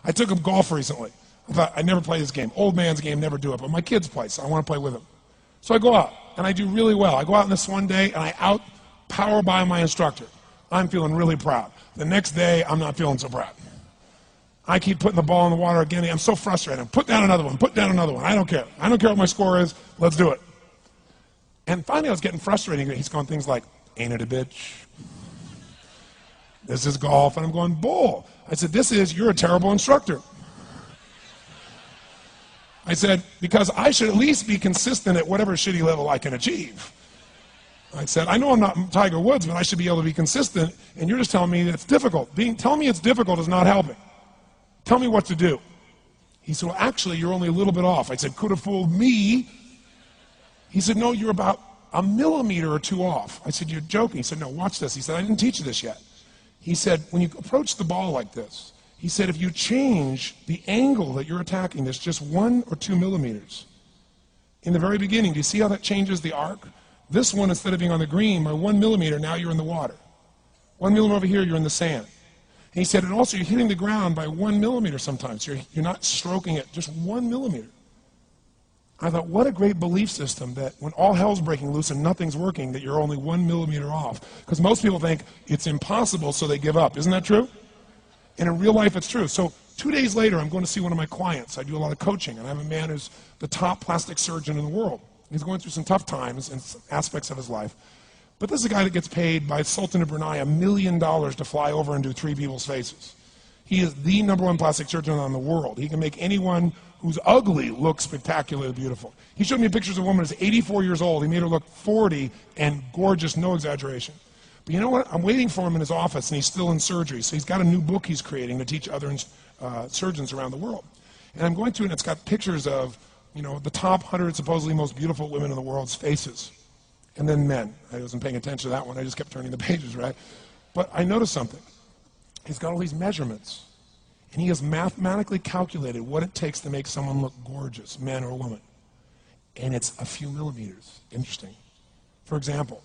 I took him golf recently. I thought, I'd never play this game. Old man's game, never do it. But my kids play, so I want to play with them. So I go out, and I do really well. I go out on this one day, and I out-power by my instructor. I'm feeling really proud. The next day, I'm not feeling so proud. I keep putting the ball in the water again. I'm so frustrated. Put down another one. Put down another one. I don't care. I don't care what my score is. Let's do it. And finally, I was getting frustrated. He's going things like, ain't it a bitch? This is golf. And I'm going, bull. I said, you're a terrible instructor. I said, because I should at least be consistent at whatever shitty level I can achieve. I said, I know I'm not Tiger Woods, but I should be able to be consistent, and you're just telling me it's difficult. Telling me it's difficult is not helping. Tell me what to do. He said, well, actually, you're only a little bit off. I said, could have fooled me. He said, no, you're about a millimeter or two off. I said, you're joking. He said, no, watch this. He said, I didn't teach you this yet. He said, when you approach the ball like this, he said, if you change the angle that you're attacking this just 1 or 2 millimeters, in the very beginning, do you see how that changes the arc? This one, instead of being on the green, by 1 millimeter, now you're in the water. 1 millimeter over here, you're in the sand. And he said, and also you're hitting the ground by 1 millimeter sometimes. You're not stroking it, just 1 millimeter. I thought, what a great belief system that when all hell's breaking loose and nothing's working, that you're only 1 millimeter off. Because most people think it's impossible, so they give up. Isn't that true? And in real life, it's true. So 2 days later, I'm going to see one of my clients. I do a lot of coaching, and I have a man who's the top plastic surgeon in the world. He's going through some tough times in aspects of his life. But this is a guy that gets paid by Sultan of Brunei $1 million to fly over and do 3 people's faces. He is the #1 plastic surgeon in the world. He can make anyone who's ugly look spectacularly beautiful. He showed me pictures of a woman who's 84 years old. He made her look 40 and gorgeous, no exaggeration. But you know what? I'm waiting for him in his office, and he's still in surgery. So he's got a new book he's creating to teach other surgeons around the world. And I'm going through, and it's got pictures of, the top 100 supposedly most beautiful women in the world's faces. And then men. I wasn't paying attention to that one. I just kept turning the pages, right? But I noticed something. He's got all these measurements. And he has mathematically calculated what it takes to make someone look gorgeous, man or woman. And it's a few millimeters. Interesting. For example,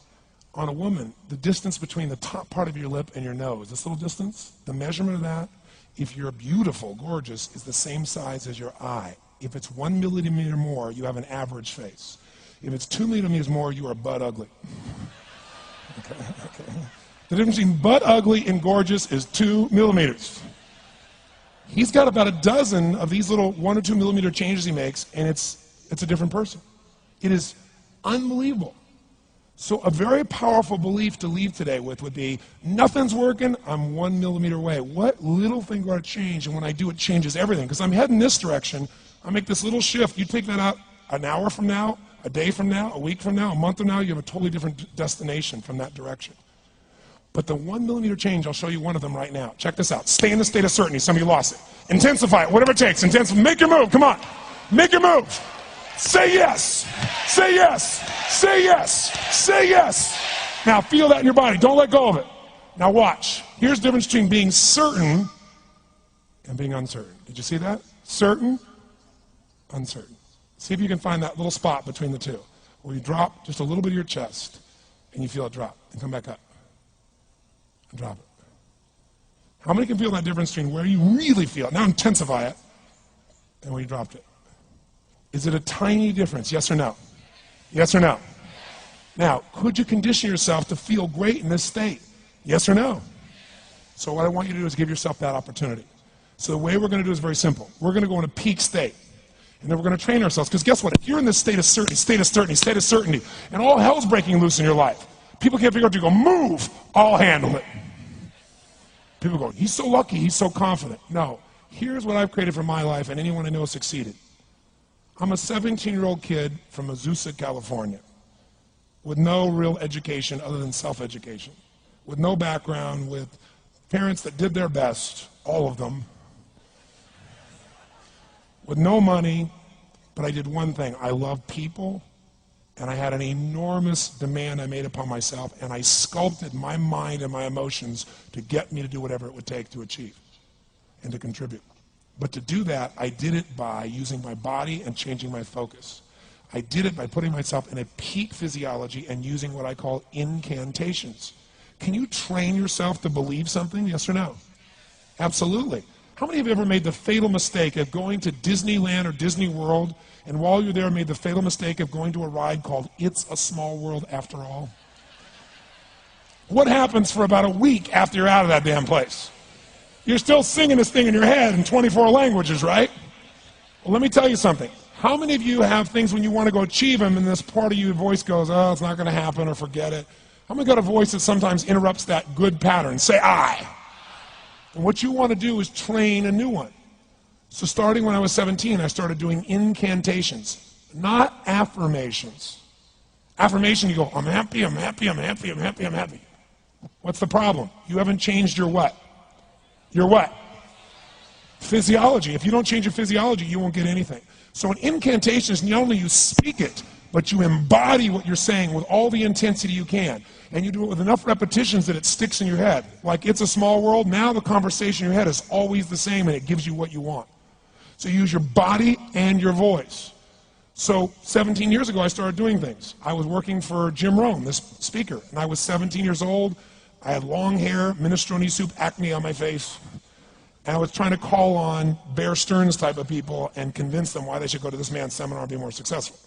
on a woman, the distance between the top part of your lip and your nose, this little distance, the measurement of that, if you're beautiful, gorgeous, is the same size as your eye. If it's 1 millimeter more, you have an average face. If it's 2 millimeters more, you are butt ugly. Okay. The difference between butt ugly and gorgeous is 2 millimeters. He's got about a dozen of these little 1 or 2 millimeter changes he makes, and it's a different person. It is unbelievable. So a very powerful belief to leave today with would be, nothing's working, I'm 1 millimeter away. What little thing got to change, and when I do, it changes everything. Because I'm heading this direction, I make this little shift. You take that out an hour from now, a day from now, a week from now, a month from now, you have a totally different destination from that direction. But the 1 millimeter change, I'll show you one of them right now. Check this out. Stay in the state of certainty. Some of you lost it. Intensify it, whatever it takes. Make your move. Come on. Make your move. Say yes. Say yes. Say yes. Say yes. Now feel that in your body. Don't let go of it. Now watch. Here's the difference between being certain and being uncertain. Did you see that? Certain, uncertain. See if you can find that little spot between the two, where you drop just a little bit of your chest, and you feel it drop, and come back up, and drop it. How many can feel that difference between where you really feel it, now intensify it, and where you dropped it? Is it a tiny difference, yes or no? Yes or no? Now, could you condition yourself to feel great in this state? Yes or no? So what I want you to do is give yourself that opportunity. So the way we're going to do is very simple. We're going to go in a peak state. And then we're going to train ourselves. Because guess what? If you're in this state of certainty, and all hell's breaking loose in your life, people can't figure out to go, move, I'll handle it. People go, he's so lucky, he's so confident. No. Here's what I've created for my life, and anyone I know has succeeded. I'm a 17-year-old kid from Azusa, California, with no real education other than self-education, with no background, with parents that did their best, all of them, with no money, but I did one thing. I loved people, and I had an enormous demand I made upon myself, and I sculpted my mind and my emotions to get me to do whatever it would take to achieve and to contribute. But to do that, I did it by using my body and changing my focus. I did it by putting myself in a peak physiology and using what I call incantations. Can you train yourself to believe something? Yes or no? Absolutely. How many of you ever made the fatal mistake of going to Disneyland or Disney World, and while you're there made the fatal mistake of going to a ride called It's a Small World After All? What happens for about a week after you're out of that damn place? You're still singing this thing in your head in 24 languages, right? Well, let me tell you something. How many of you have things when you want to go achieve them and this part of your voice goes, oh, it's not going to happen, or forget it? How many got a voice that sometimes interrupts that good pattern? Say I. And what you want to do is train a new one. So starting when I was 17, I started doing incantations, not affirmations. Affirmation, you go, I'm happy, I'm happy, I'm happy, I'm happy, I'm happy. What's the problem? You haven't changed your what? Your what? Physiology. If you don't change your physiology, you won't get anything. So an incantation is not only you speak it, but you embody what you're saying with all the intensity you can. And you do it with enough repetitions that it sticks in your head. Like It's a Small World, now the conversation in your head is always the same and it gives you what you want. So you use your body and your voice. So 17 years ago I started doing things. I was working for Jim Rohn, this speaker, and I was 17 years old. I had long hair, minestrone soup, acne on my face. And I was trying to call on Bear Stearns type of people and convince them why they should go to this man's seminar and be more successful.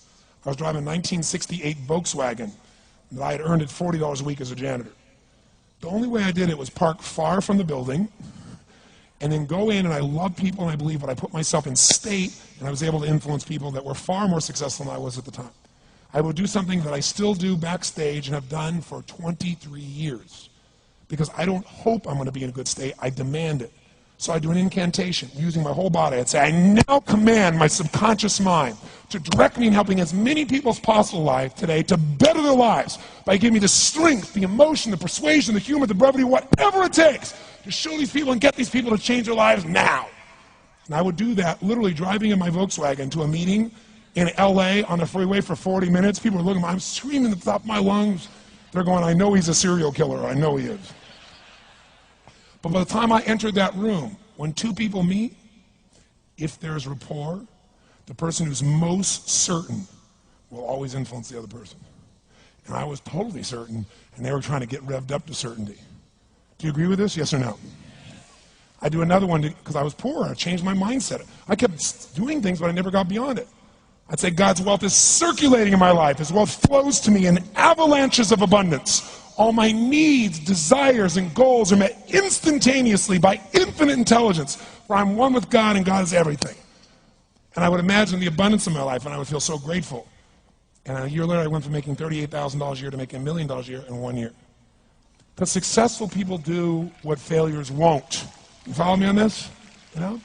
I was driving a 1968 Volkswagen that I had earned at $40 a week as a janitor. The only way I did it was park far from the building and then go in, and I love people and I believe, but I put myself in state and I was able to influence people that were far more successful than I was at the time. I would do something that I still do backstage and have done for 23 years because I don't hope I'm going to be in a good state, I demand it. So I do an incantation using my whole body. I'd say, I now command my subconscious mind to direct me in helping as many people as possible alive today to better their lives by giving me the strength, the emotion, the persuasion, the humor, the brevity, whatever it takes to show these people and get these people to change their lives now. And I would do that literally driving in my Volkswagen to a meeting in LA on the freeway for 40 minutes. People are looking at me, I'm screaming at the top of my lungs. They're going, I know he's a serial killer, I know he is. But by the time I entered that room, when two people meet, if there's rapport, the person who's most certain will always influence the other person. And I was totally certain, and they were trying to get revved up to certainty. Do you agree with this, yes or no? I do another one because I was poor. I changed my mindset. I kept doing things, but I never got beyond it. I'd say God's wealth is circulating in my life. His wealth flows to me in avalanches of abundance. All my needs, desires, and goals are met instantaneously by infinite intelligence, for I'm one with God and God is everything. And I would imagine the abundance of my life, and I would feel so grateful. And a year later, I went from making $38,000 a year to making $1 million a year in 1 year. Because successful people do what failures won't. You follow me on this? You know?